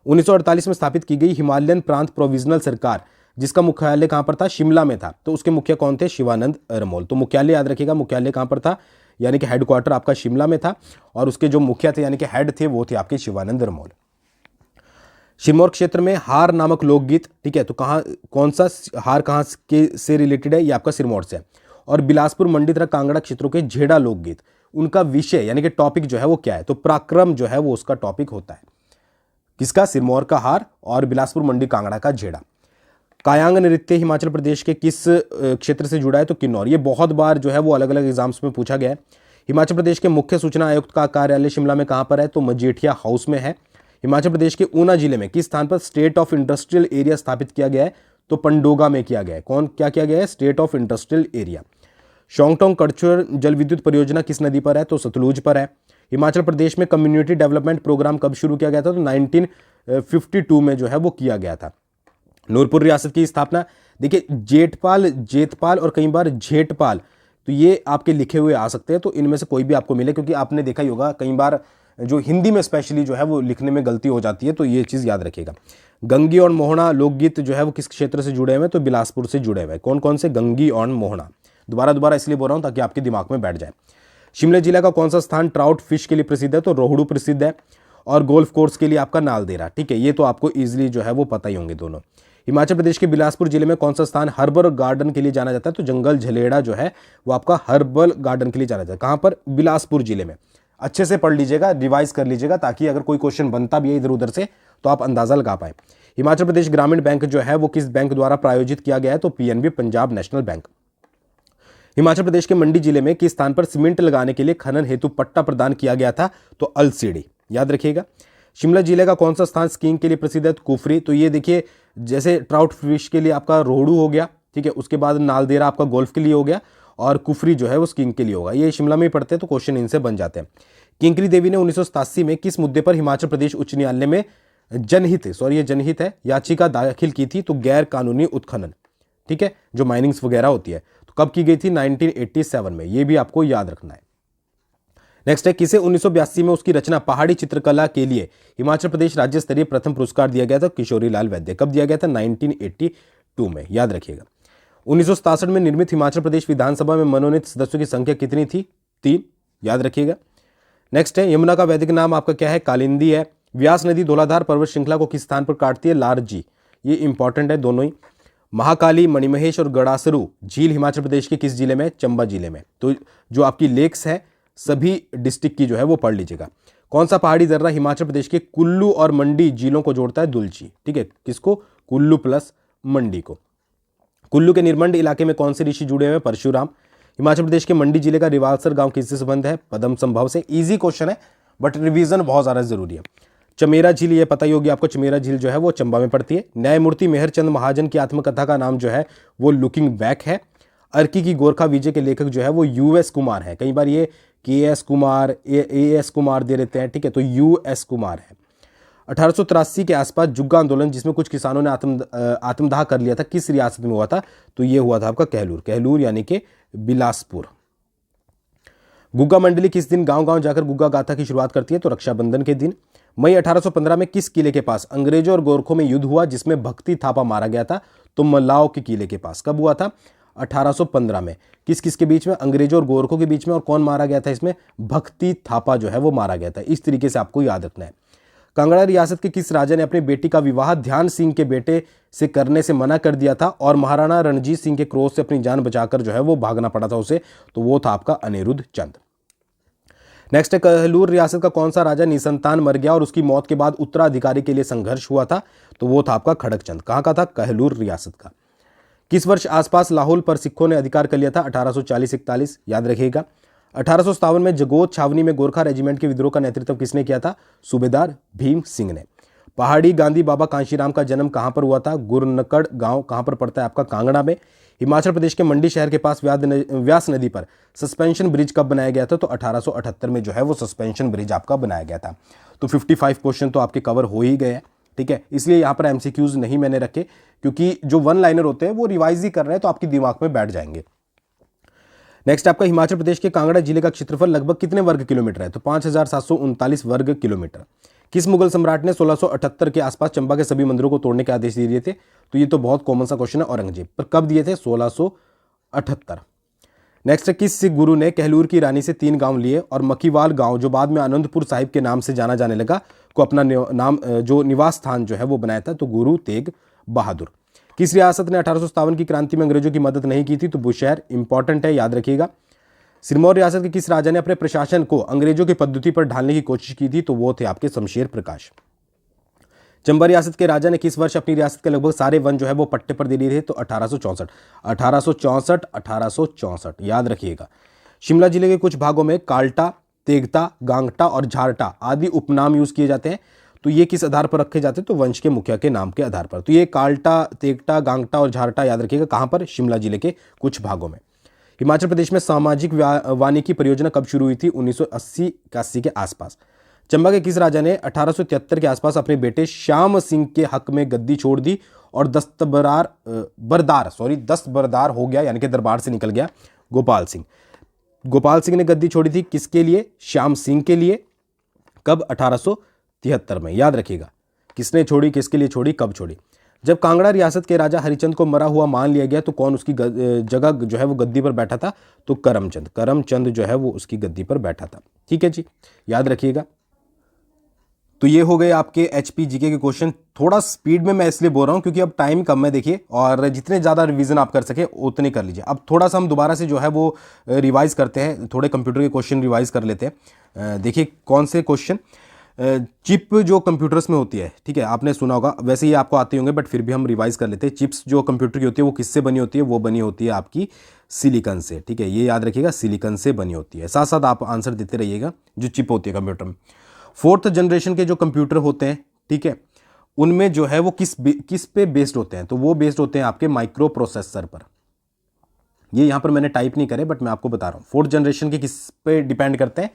1948 में स्थापित की गई हिमालयन प्रांत प्रोविजनल सरकार जिसका मुख्यालय कहां पर था? शिमला में था। तो उसके मुखिया कौन थे? शिवानंद रमोल। तो मुख्यालय याद रखिएगा, मुख्यालय कहां पर था, यानी कि हेडक्वार्टर आपका शिमला में था, और उसके जो मुखिया थे यानी कि हेड थे वो थे आपके शिवानंद रमोल। सिरमौर क्षेत्र में हार नामक लोकगीत, ठीक है, तो कहाँ, कौन सा हार कहाँ के से रिलेटेड है? ये आपका सिरमौर से है। और बिलासपुर मंडी तथा कांगड़ा क्षेत्रों के झेड़ा लोकगीत, उनका विषय यानी कि टॉपिक जो है वो क्या है? तो पराक्रम जो है वो उसका टॉपिक होता है। किसका? सिरमौर का हार और बिलासपुर मंडी कांगड़ा का झेड़ा। कायांग नृत्य हिमाचल प्रदेश के किस क्षेत्र से जुड़ा है? तो किन्नौर। ये बहुत बार जो है वो अलग अलग एग्जाम्स में पूछा गया है। हिमाचल प्रदेश के मुख्य सूचना आयुक्त का कार्यालय शिमला में कहां पर है? तो मजेठिया हाउस में है। हिमाचल प्रदेश के ऊना जिले में किस स्थान पर स्टेट ऑफ इंडस्ट्रियल एरिया स्थापित किया गया है? तो पंडोगा में किया गया है। कौन क्या किया गया है? State of industrial area. Shongtong Karcham जल विद्युत परियोजना किस नदी पर है? तो सतलुज पर है। हिमाचल प्रदेश में कम्युनिटी डेवलपमेंट प्रोग्राम कब शुरू किया गया था? तो 1952 में जो है वो किया गया था। नूरपुर रियासत की स्थापना, देखिए जेठपाल और कई बार जेठपाल, तो ये आपके लिखे हुए आ सकते हैं, तो इनमें से कोई भी आपको मिले, क्योंकि आपने देखा ही होगा कई बार जो हिंदी में स्पेशली जो है वो लिखने में गलती हो जाती है, तो ये चीज़ याद रखिएगा। गंगी और मोहना लोकगीत जो है वो किस क्षेत्र से जुड़े हुए हैं? तो बिलासपुर से जुड़े हुए हैं। कौन कौन से? गंगी और मोहना। दोबारा इसलिए बोल रहा हूँ ताकि आपके दिमाग में बैठ जाए। शिमला जिला का कौन सा स्थान ट्राउट फिश के लिए प्रसिद्ध है? तो रोहड़ू प्रसिद्ध है। और गोल्फ कोर्स के लिए आपका नालदेहरा, ठीक है, ये तो आपको ईजिली जो है वो पता ही होंगे दोनों। हिमाचल प्रदेश के बिलासपुर जिले में कौन सा स्थान हर्बल गार्डन के लिए जाना जाता है? तो जंगल झलेड़ा जो है वो आपका हर्बल गार्डन के लिए जाना जाता है। कहां पर? बिलासपुर जिले में। अच्छे से पढ़ लीजिएगा, रिवाइज कर लीजिएगा, ताकि अगर कोई क्वेश्चन बनता भी है इधर उधर से तो आप अंदाजा लगा पाए। हिमाचल प्रदेश ग्रामीण बैंक जो है वो किस बैंक द्वारा प्रायोजित किया गया है? तो पीएनबी, पंजाब नेशनल बैंक। हिमाचल प्रदेश के मंडी जिले में किस स्थान पर सीमेंट लगाने के लिए खनन हेतु पट्टा प्रदान किया गया था? तो अलसीड़ी। याद रखिएगा। शिमला जिले का कौन सा स्थान स्कीइंग के लिए प्रसिद्ध है? तो कुफरी। तो ये देखिए, जैसे ट्राउट फिश के लिए आपका रोहड़ू हो गया, ठीक है, उसके बाद नालदेहरा आपका गोल्फ के लिए हो गया, और कुफरी जो है वो स्कीइंग के लिए होगा। ये शिमला में ही पढ़ते हैं तो क्वेश्चन इनसे बन जाते हैं। किंकरी देवी ने 1987 में किस मुद्दे पर हिमाचल प्रदेश उच्च न्यायालय में जनहित है याचिका दाखिल की थी? तो गैर कानूनी उत्खनन, ठीक है, जो माइनिंग्स वगैरह होती है। तो कब की गई थी? 1987 में। ये भी आपको याद रखना है। नेक्स्ट है, किसे 1982 में उसकी रचना पहाड़ी चित्रकला के लिए हिमाचल प्रदेश राज्य स्तरीय प्रथम पुरस्कार दिया गया था? किशोरी लाल वैद्य। कब दिया गया था? 1982 में। याद रखिएगा। 1967 में निर्मित हिमाचल प्रदेश विधानसभा में मनोनीत सदस्यों की संख्या कितनी थी? 3। याद रखिएगा। नेक्स्ट है, यमुना का वैदिक नाम आपका क्या है? कालिंदी है। व्यास नदी धौलाधार पर्वत श्रृंखला को किस स्थान पर काटती है? लारजी। ये इंपॉर्टेंट है दोनों ही। महाकाली, मणिमहेश और गड़ासरू झील हिमाचल प्रदेश के किस जिले में? चंबा जिले में। तो जो आपकी लेक्स है सभी डिस्ट्रिक्ट की जो है वो पढ़ लीजिएगा। कौन सा पहाड़ी दर्रा हिमाचल प्रदेश के कुल्लू और मंडी जिलों को जोड़ता है? दुलची, ठीक है, किसको? कुल्लू प्लस मंडी को। कुल्लू के निर्मंड इलाके में कौन से ऋषि जुड़े हुए हैं? परशुराम। हिमाचल प्रदेश के मंडी जिले का रिवालसर गांव किससे संबंध है? पद्म संभव से। इजी क्वेश्चन है बट रिवीजन बहुत ज्यादा जरूरी है। चमेरा झील, ये पता ही होगी आपको, चमेरा झील जो है वो चंबा में पड़ती है। न्यायमूर्ति मेहरचंद महाजन की आत्मकथा का नाम जो है वो लुकिंग बैक है। अर्की की गोरखा विजय के लेखक जो है वो यूएस कुमार है। कई बार ये KS कुमार, AS कुमार दे देते हैं, ठीक है, तो US कुमार है। 1883 के आसपास जुग्गा आंदोलन जिसमें कुछ किसानों ने आत्मदाह कर लिया था, किस रियासत में हुआ था? तो ये हुआ था आपका कहलूर यानी कि बिलासपुर। गुग्गा मंडली किस दिन गांव गांव जाकर गुग्गा गाथा की शुरुआत करती है? तो रक्षाबंधन के दिन। मई 1815 में किस किले के पास अंग्रेजों और गोरखों में युद्ध हुआ जिसमें भक्ति थापा मारा गया था? तो मल्लाओं के किले के पास। कब हुआ था? 1815 में। किस किस के बीच में? अंग्रेजों और गोरखों के बीच में। और कौन मारा गया था इसमें? भक्ति थापा जो है वो मारा गया था। इस तरीके से आपको याद रखना है। कांगड़ा रियासत के किस राजा ने अपनी बेटी का विवाह ध्यान सिंह के बेटे से करने से मना कर दिया था और महाराणा रणजीत सिंह के क्रोध से अपनी जान बचाकर जो है वो भागना पड़ा था उसे? तो वो था आपका अनिरुद्ध चंद। नेक्स्ट है, कहलूर रियासत का कौन सा राजा निसंतान मर गया और उसकी मौत के बाद उत्तराधिकारी के लिए संघर्ष हुआ था? तो वो था आपका खड़क चंद। कहां का था? कहलूर रियासत का। किस वर्ष आसपास लाहौल पर सिखों ने अधिकार कर लिया था? 1840-41। याद रखिएगा। 1857 में जगोत छावनी में गोरखा रेजिमेंट के विद्रोह का नेतृत्व किसने किया था? सूबेदार भीम सिंह ने। पहाड़ी गांधी बाबा कांशीराम का जन्म कहां पर हुआ था? गुरनकड़ गांव कहां पर पड़ता है आपका? कांगड़ा में। हिमाचल प्रदेश के मंडी शहर के पास व्यास नदी पर सस्पेंशन ब्रिज कब बनाया गया था? तो 1878 में जो है वो सस्पेंशन ब्रिज आपका बनाया गया था। तो 55 क्वेश्चन तो आपके कवर हो ही गए हैं, ठीक है। इसलिए यहाँ पर एमसीक्यूज नहीं मैंने रखे, क्योंकि जो वन लाइनर होते हैं वो रिवाइज ही कर रहे हैं तो आपके दिमाग में बैठ जाएंगे। नेक्स्ट आपका, हिमाचल प्रदेश के कांगड़ा जिले का क्षेत्रफल लगभग कितने वर्ग किलोमीटर है? तो 5739 वर्ग किलोमीटर। किस मुगल सम्राट ने 1678 के आसपास चंबा के सभी मंदिरों को तोड़ने के आदेश दे दिए थे? तो ये तो बहुत कॉमन सा क्वेश्चन है, औरंगजेब। पर कब दिए थे? 1678। नेक्स्ट, किस गुरु ने कहलूर की रानी से 3 गांव लिए और मकीवाल गांव, जो बाद में आनंदपुर साहिब के नाम से जाना जाने लगा, को अपना नाम जो निवास स्थान जो है वो बनाया था? तो गुरु तेग बहादुर। किस रियासत ने 1857 की क्रांति में अंग्रेजों की मदद नहीं की थी? तो बुशहर। इंपॉर्टेंट है, याद रखिएगा। सिरमौर रियासत के किस राजा ने अपने प्रशासन को अंग्रेजों की पद्धति पर ढालने की कोशिश की थी? तो वो थे आपके शमशेर प्रकाश। चंबा रियासत के राजा ने किस वर्ष अपनी रियासत के लगभग सारे वन जो है वो पट्टे पर दे दिए थे? तो 1864। 1864 याद रखिएगा। शिमला जिले के कुछ भागों में काल्टा, तेगता, गांगटा और झारटा आदि उपनाम यूज किए जाते हैं। तो ये किस आधार पर रखे जाते हैं? तो वंश के मुखिया के नाम के आधार पर। तो ये काल्टा, तेगटा, गांगटा और झारटा याद रखिएगा। कहां पर? शिमला जिले के कुछ भागों में। हिमाचल प्रदेश में सामाजिक वानिकी परियोजना कब शुरू हुई थी? 1980-81 के आसपास। चंबा के किस राजा ने 1873 के आसपास अपने बेटे श्याम सिंह के हक में गद्दी छोड़ दी और दस्तबरदार हो गया, यानी कि दरबार से निकल गया? गोपाल सिंह। गोपाल सिंह ने गद्दी छोड़ी थी किसके लिए? श्याम सिंह के लिए। कब? 1873 में। याद रखिएगा। किसने छोड़ी, किसके लिए छोड़ी, कब छोड़ी? जब कांगड़ा रियासत के राजा हरिचंद को मरा हुआ मान लिया गया तो कौन उसकी जगह जो है वो गद्दी पर बैठा था? तो करमचंद। करमचंद जो है वो उसकी गद्दी पर बैठा था। ठीक है जी, याद रखिएगा। तो ये हो गए आपके एचपी जीके के क्वेश्चन। थोड़ा स्पीड में मैं इसलिए बोल रहा हूँ क्योंकि अब टाइम कम है, देखिए, और जितने ज़्यादा रिवीजन आप कर सके उतने कर लीजिए। अब थोड़ा सा हम दोबारा से जो है वो रिवाइज करते हैं, थोड़े कंप्यूटर के क्वेश्चन रिवाइज कर लेते हैं। देखिए कौन से क्वेश्चन। चिप जो कंप्यूटर्स में होती है, ठीक है, आपने सुना होगा, वैसे ही आपको आते होंगे, बट फिर भी हम रिवाइज कर लेते हैं। चिप्स जो कंप्यूटर की होती है वो किससे बनी होती है? वो बनी होती है आपकी सिलिकॉन से। ठीक है, ये याद रखिएगा, सिलिकॉन से बनी होती है। साथ साथ आप आंसर देते रहिएगा। जो चिप होती है कंप्यूटर में, 4th जनरेशन के जो कंप्यूटर होते हैं, ठीक है, उनमें जो है वो किस पे बेस्ड होते हैं? तो वो बेस्ड होते हैं आपके माइक्रो प्रोसेसर पर। ये यहां पर मैंने टाइप नहीं करे, बट मैं आपको बता रहा हूं। 4th जनरेशन के किस पे डिपेंड करते हैं?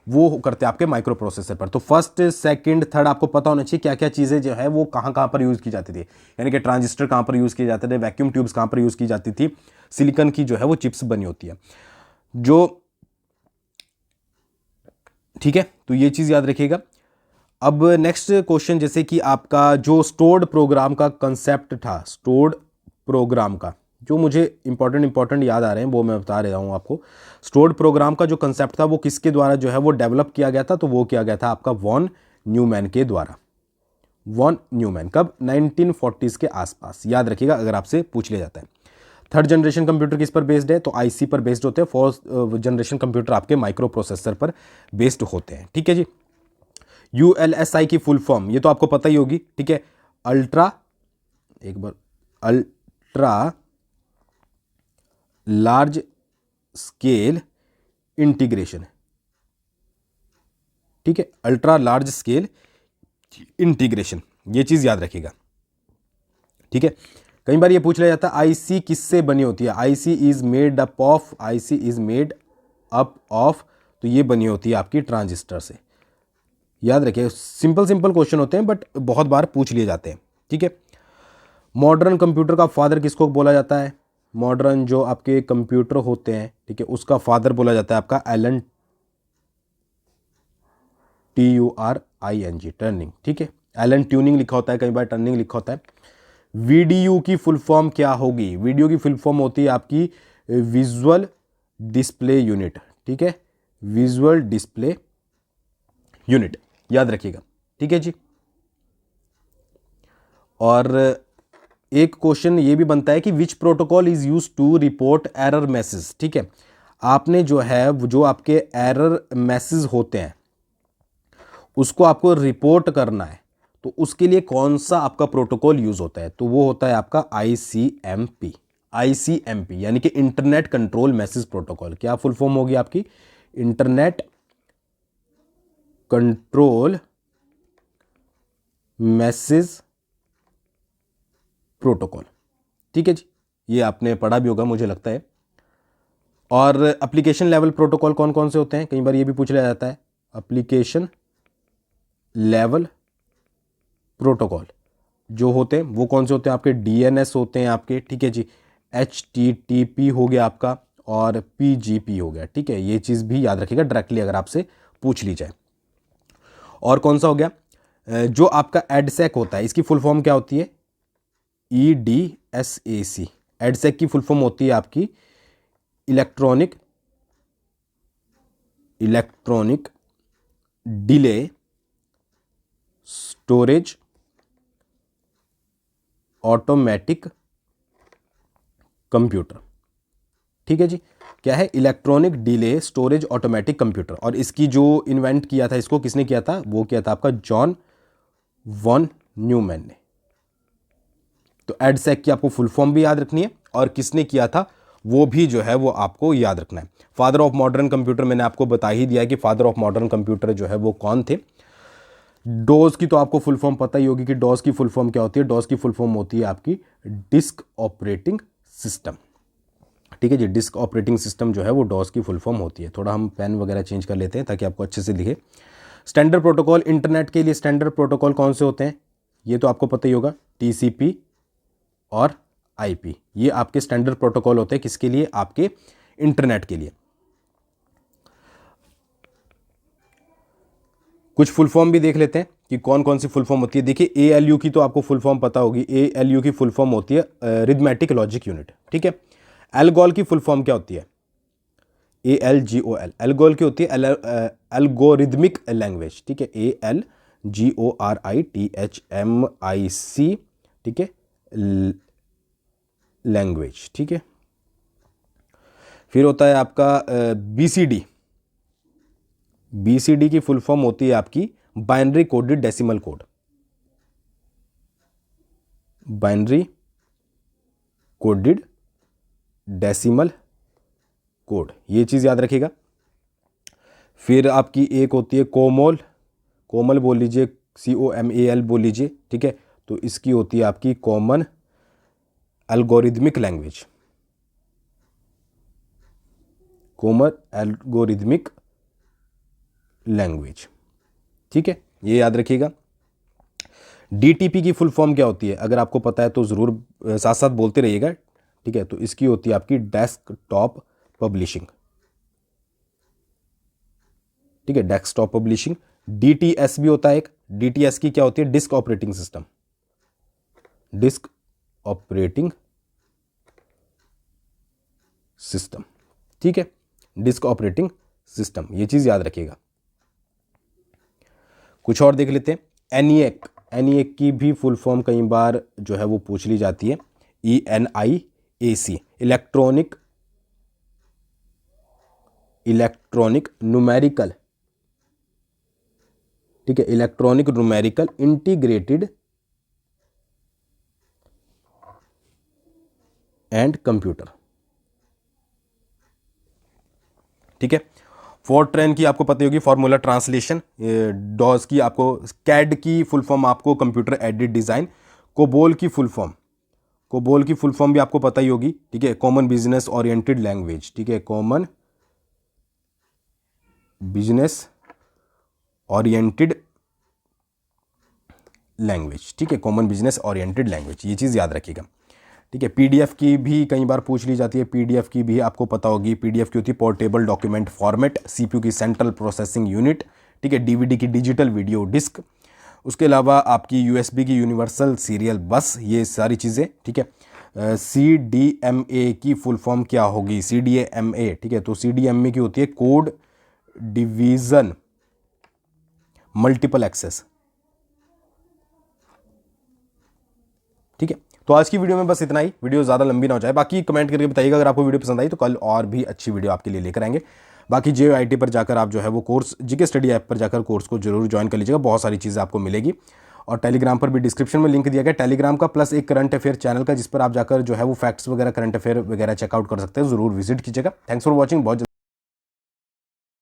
वो करते हैं आपके माइक्रो प्रोसेसर पर। तो 1st, 2nd, 3rd आपको पता होना चाहिए क्या क्या चीज़ें जो है वो कहाँ कहाँ पर यूज़ की जाती थी, यानी कि ट्रांजिस्टर कहाँ पर यूज़ किए जाते थे, वैक्यूम ट्यूब्स कहाँ पर यूज़ की जाती थी, सिलिकॉन की जो है वो चिप्स बनी होती है जो, ठीक है। तो ये चीज़ याद रखिएगा। अब नेक्स्ट क्वेश्चन, जैसे कि आपका जो स्टोर्ड प्रोग्राम का कंसेप्ट था, स्टोर्ड प्रोग्राम का जो मुझे इंपॉर्टेंट याद आ रहे हैं वो मैं बता रहा हूँ आपको। स्टोर्ड प्रोग्राम का जो कंसेप्ट था वो किसके द्वारा जो है वो डेवलप किया गया था? तो वो किया गया था आपका वॉन न्यूमैन के द्वारा। Von Neumann. कब? 1940s के आसपास। याद रखिएगा अगर आपसे पूछ लिया जाता है। 3rd जनरेशन कंप्यूटर किस पर बेस्ड है? तो आईसी पर बेस्ड होते हैं। 4th जनरेशन कंप्यूटर आपके माइक्रो प्रोसेसर पर बेस्ड होते हैं। ठीक है जी। यूएलएसआई की फुल फॉर्म ये तो आपको पता ही होगी, ठीक है, अल्ट्रा लार्ज स्केल इंटीग्रेशन। ठीक है, अल्ट्रा लार्ज स्केल इंटीग्रेशन, ये चीज याद रखिएगा। ठीक है, कई बार ये पूछ लिया जाता है आईसी किससे बनी होती है? IC is made up of, तो ये बनी होती है आपकी ट्रांजिस्टर से। याद रखिए, सिंपल क्वेश्चन होते हैं बट बहुत बार पूछ लिए जाते हैं। ठीक है, मॉडर्न कंप्यूटर का फादर किसको बोला जाता है? मॉडर्न जो आपके कंप्यूटर होते हैं, ठीक है, उसका फादर बोला जाता है आपका एलन TURING, टर्निंग, ठीक है। एलन ट्यूनिंग लिखा होता है, कई बार टर्निंग लिखा होता है। VDU की फुल फॉर्म क्या होगी? वीडियो की फुल फॉर्म होती है आपकी विजुअल डिस्प्ले यूनिट, ठीक है, विजुअल डिस्प्ले यूनिट, याद रखिएगा, ठीक है जी। और एक क्वेश्चन ये भी बनता है कि which protocol is use to report error message, ठीक है। आपने जो है जो आपके एरर मैसेज होते हैं उसको आपको रिपोर्ट करना है, तो उसके लिए कौन सा आपका प्रोटोकॉल यूज होता है? तो वो होता है आपका ICMP, ICMP यानी कि इंटरनेट कंट्रोल मैसेज प्रोटोकॉल। क्या फुल फॉर्म होगी आपकी? इंटरनेट कंट्रोल मैसेज प्रोटोकॉल, ठीक है जी। ये आपने पढ़ा भी होगा मुझे लगता है। और एप्लीकेशन लेवल प्रोटोकॉल कौन कौन से होते हैं? कई बार ये भी पूछ लिया जाता है। एप्लीकेशन लेवल प्रोटोकॉल जो होते हैं वो कौन से होते हैं? आपके DNS होते हैं आपके, ठीक है जी। HTTP हो गया आपका और PGP हो गया, ठीक है। ये चीज़ भी याद रखिएगा डायरेक्टली अगर आपसे पूछ ली जाए। और कौन सा हो गया? जो आपका एडसेक होता है, इसकी फुल फॉर्म क्या होती है? EDSAC। एडसेक की फुल फॉर्म होती है आपकी electronic delay storage automatic computer, ठीक है जी। क्या है? Electronic delay storage automatic computer. और इसकी जो इन्वेंट किया था, इसको किसने किया था? वो किया था आपका जॉन वॉन न्यूमैन ने। तो एडसेक की आपको फुल फॉर्म भी याद रखनी है और किसने किया था वो भी जो है वो आपको याद रखना है। फादर ऑफ मॉडर्न कंप्यूटर मैंने आपको बता ही दिया है कि फादर ऑफ मॉडर्न कंप्यूटर जो है वो कौन थे। डॉस की तो आपको फुल फॉर्म पता ही होगी कि डॉस की फुल फॉर्म क्या होती है। डॉस की फुल फॉर्म होती है आपकी डिस्क ऑपरेटिंग सिस्टम, ठीक है जी। डिस्क ऑपरेटिंग सिस्टम जो है वो डॉस की फुल फॉर्म होती है। थोड़ा हम पेन वगैरह चेंज कर लेते हैं ताकि आपको अच्छे से दिखे। स्टैंडर्ड प्रोटोकॉल, इंटरनेट के लिए स्टैंडर्ड प्रोटोकॉल कौन से होते हैं? ये तो आपको पता ही होगा, TCP और IP। ये आपके स्टैंडर्ड प्रोटोकॉल होते हैं किसके लिए? आपके इंटरनेट के लिए। कुछ फुल फॉर्म भी देख लेते हैं कि कौन कौन सी फुल फॉर्म होती है। देखिए ALU की तो आपको फुल फॉर्म पता होगी। ALU की फुल फॉर्म होती है अरिथमेटिक लॉजिक यूनिट, ठीक है। एल्गोल की फुल फॉर्म क्या होती है? ALGOL। एल्गोल की होती है एल्गोरिदमिक लैंग्वेज, ठीक है। ALGORITHMIC, ठीक है, लैंग्वेज, ठीक है। फिर होता है आपका BCD की फुल फॉर्म होती है आपकी binary coded decimal code. Binary coded decimal code, ये चीज़ याद रखिएगा। फिर आपकी एक होती है कोमल बोल लीजिए, COMAL बोल लीजिए, ठीक है। तो इसकी होती है आपकी common algorithmic language, common algorithmic language, ठीक है, ये याद रखिएगा। DTP की फुल फॉर्म क्या होती है? अगर आपको पता है तो ज़रूर साथ साथ बोलते रहिएगा, ठीक है। तो इसकी होती है आपकी डेस्कटॉप पब्लिशिंग, ठीक है, डेस्कटॉप पब्लिशिंग। DTS भी होता है एक। DTS की क्या होती है? Disk operating system, disk operating system, ठीक है, डिस्क ऑपरेटिंग सिस्टम, ये चीज़ याद रखिएगा। कुछ और देख लेते हैं। ENIAC की भी फुल फॉर्म कई बार जो है वो पूछ ली जाती है। ENIAC इलेक्ट्रॉनिक न्यूमेरिकल, ठीक है, electronic numerical integrated and computer, ठीक है। फोर्ट्रैन की आपको पता होगी फॉर्मूला ट्रांसलेशन। डॉस की आपको, कैड की फुल फॉर्म आपको कंप्यूटर एडेड डिज़ाइन। कोबोल की फुल फॉर्म भी आपको पता ही होगी, ठीक है, कॉमन बिजनेस ओरिएंटेड लैंग्वेज, ठीक है, कॉमन बिजनेस ओरिएंटेड लैंग्वेज, ठीक है, कॉमन बिजनेस ओरिएंटेड लैंग्वेज, ये चीज़ याद रखिएगा, ठीक है। PDF की भी कई बार पूछ ली जाती है। PDF की भी आपको पता होगी। PDF की होती है पोर्टेबल डॉक्यूमेंट फॉर्मेट। CPU की सेंट्रल प्रोसेसिंग यूनिट, ठीक है, डीवीडी की डिजिटल वीडियो डिस्क, उसके अलावा आपकी यूएसबी की यूनिवर्सल सीरियल बस, ये सारी चीज़ें, ठीक है। CDMA की फुल फॉर्म क्या होगी, CDMA, ठीक है, तो CDMA की होती है कोड डिवीज़न मल्टीपल एक्सेस, ठीक है। तो आज की वीडियो में बस इतना ही, वीडियो ज़्यादा लंबी ना हो जाए। बाकी कमेंट करके बताइएगा अगर आपको वीडियो पसंद आई, तो कल और भी अच्छी वीडियो आपके लिए लेकर आएंगे। बाकी JOIT पर जाकर आप जो है वो कोर्स, GK स्टडी ऐप पर जाकर कोर्स को जरूर ज्वाइन कर लीजिएगा, बहुत सारी चीज़ें आपको मिलेगी। और टेलीग्राम पर भी डिस्क्रिप्शन में लिंक दिया गया टेलीग्राम का, प्लस एक करंट अफेयर चैनल का, जिस पर आप जाकर जो है वो फैक्ट्स वगैरह करंट अफेयर वगैरह चेकआउट कर सकते हैं, जरूर विजिट कीजिएगा। Thanks for watching. बहुत